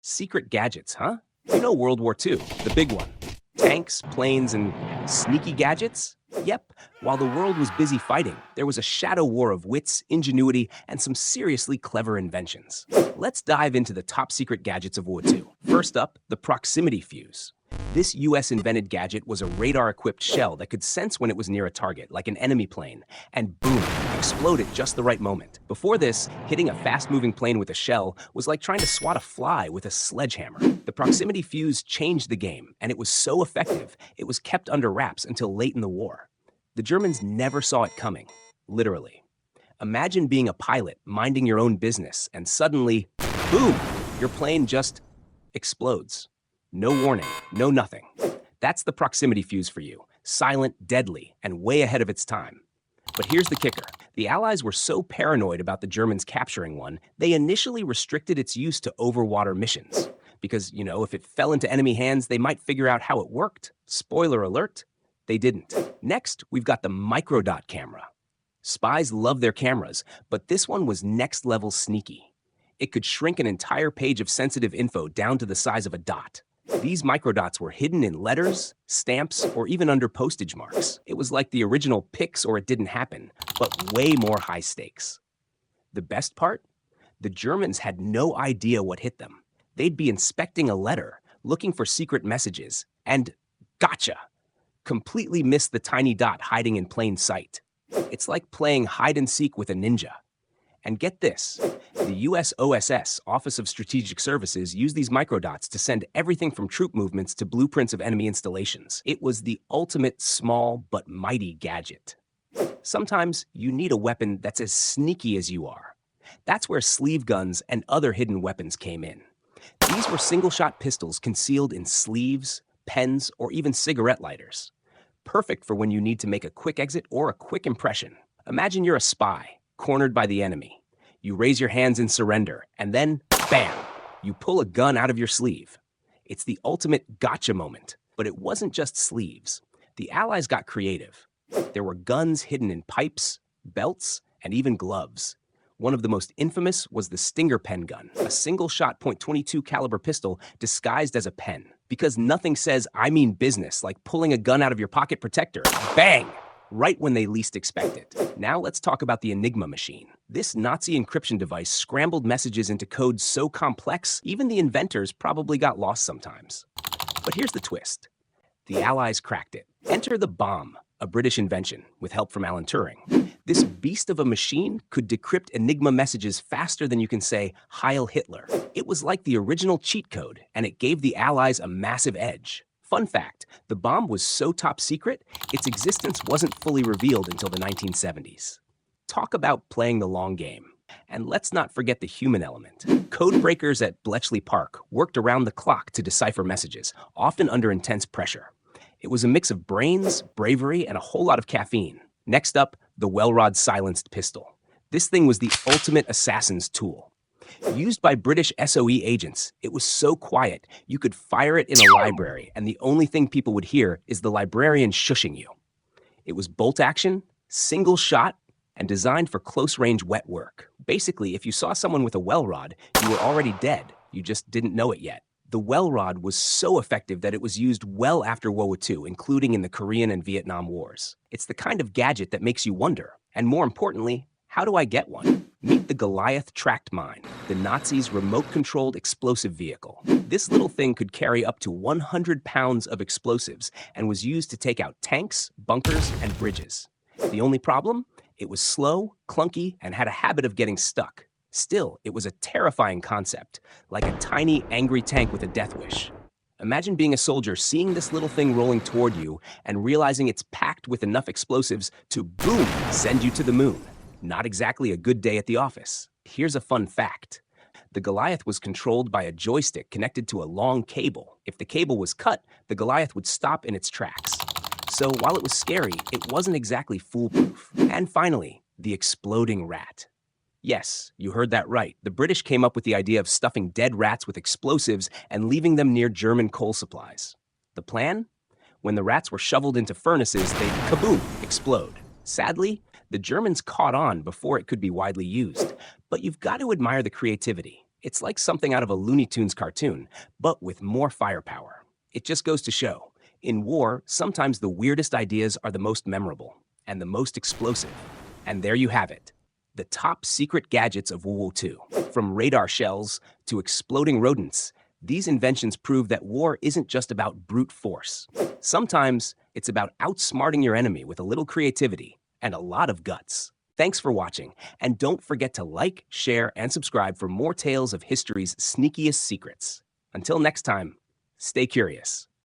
Secret gadgets, huh? You know World War II, the big one. Tanks, planes, and sneaky gadgets? Yep, while the world was busy fighting, there was a shadow war of wits, ingenuity, and some seriously clever inventions. Let's dive into the top secret gadgets of World War II. First up, the proximity fuse. This US-invented gadget was a radar-equipped shell that could sense when it was near a target, like an enemy plane, and boom, explode at just the right moment. Before this, hitting a fast-moving plane with a shell was like trying to swat a fly with a sledgehammer. The proximity fuse changed the game, and it was so effective, it was kept under wraps until late in the war. The Germans never saw it coming, literally. Imagine being a pilot, minding your own business, and suddenly, boom, your plane just explodes. No warning, no nothing. That's the proximity fuse for you. Silent, deadly, and way ahead of its time. But here's the kicker. The Allies were so paranoid about the Germans capturing one, they initially restricted its use to overwater missions. Because, if it fell into enemy hands, they might figure out how it worked. Spoiler alert, they didn't. Next, we've got the microdot camera. Spies love their cameras, but this one was next-level sneaky. It could shrink an entire page of sensitive info down to the size of a dot. These microdots were hidden in letters, stamps, or even under postage marks. It was like the original Pix or It Didn't Happen, but way more high stakes. The best part? The Germans had no idea what hit them. They'd be inspecting a letter, looking for secret messages, and gotcha! Completely missed the tiny dot hiding in plain sight. It's like playing hide-and-seek with a ninja. And get this, the US OSS, Office of Strategic Services, used these microdots to send everything from troop movements to blueprints of enemy installations. It was the ultimate small but mighty gadget. Sometimes you need a weapon that's as sneaky as you are. That's where sleeve guns and other hidden weapons came in. These were single-shot pistols concealed in sleeves, pens, or even cigarette lighters. Perfect for when you need to make a quick exit or a quick impression. Imagine you're a spy, cornered by the enemy. You raise your hands in surrender, and then, bam, you pull a gun out of your sleeve. It's the ultimate gotcha moment, but it wasn't just sleeves. The Allies got creative. There were guns hidden in pipes, belts, and even gloves. One of the most infamous was the Stinger pen gun, a single-shot .22 caliber pistol disguised as a pen. Because nothing says, I mean business, like pulling a gun out of your pocket protector. Bang! Right when they least expect it. Now let's talk about the Enigma machine. This Nazi encryption device scrambled messages into codes so complex, even the inventors probably got lost sometimes. But here's the twist. The Allies cracked it. Enter the bomb, a British invention, with help from Alan Turing. This beast of a machine could decrypt Enigma messages faster than you can say, Heil Hitler. It was like the original cheat code, and it gave the Allies a massive edge. Fun fact, the bomb was so top secret, its existence wasn't fully revealed until the 1970s. Talk about playing the long game. And let's not forget the human element. Code breakers at Bletchley Park worked around the clock to decipher messages, often under intense pressure. It was a mix of brains, bravery, and a whole lot of caffeine. Next up, the Welrod silenced pistol. This thing was the ultimate assassin's tool. Used by British SOE agents, it was so quiet, you could fire it in a library, and the only thing people would hear is the librarian shushing you. It was bolt action, single shot, and designed for close-range wet work. Basically, if you saw someone with a Welrod, you were already dead. You just didn't know it yet. The Welrod was so effective that it was used well after World War II, including in the Korean and Vietnam Wars. It's the kind of gadget that makes you wonder, and more importantly, how do I get one? Meet the Goliath tracked mine, the Nazis' remote-controlled explosive vehicle. This little thing could carry up to 100 pounds of explosives and was used to take out tanks, bunkers, and bridges. The only problem? It was slow, clunky, and had a habit of getting stuck. Still, it was a terrifying concept, like a tiny, angry tank with a death wish. Imagine being a soldier, seeing this little thing rolling toward you, and realizing it's packed with enough explosives to, boom, send you to the moon. Not exactly a good day at the office. Here's a fun fact. The Goliath was controlled by a joystick connected to a long cable. If the cable was cut, the Goliath would stop in its tracks. So while it was scary, it wasn't exactly foolproof. And finally, the exploding rat. Yes, you heard that right. The British came up with the idea of stuffing dead rats with explosives and leaving them near German coal supplies. The plan? When the rats were shoveled into furnaces, they'd kaboom, explode. Sadly, the Germans caught on before it could be widely used. But you've got to admire the creativity. It's like something out of a Looney Tunes cartoon, but with more firepower. It just goes to show, in war, sometimes the weirdest ideas are the most memorable and the most explosive. And there you have it, the top secret gadgets of World War II. From radar shells to exploding rodents, these inventions prove that war isn't just about brute force. Sometimes it's about outsmarting your enemy with a little creativity and a lot of guts. Thanks for watching, and don't forget to like, share, and subscribe for more tales of history's sneakiest secrets. Until next time, stay curious.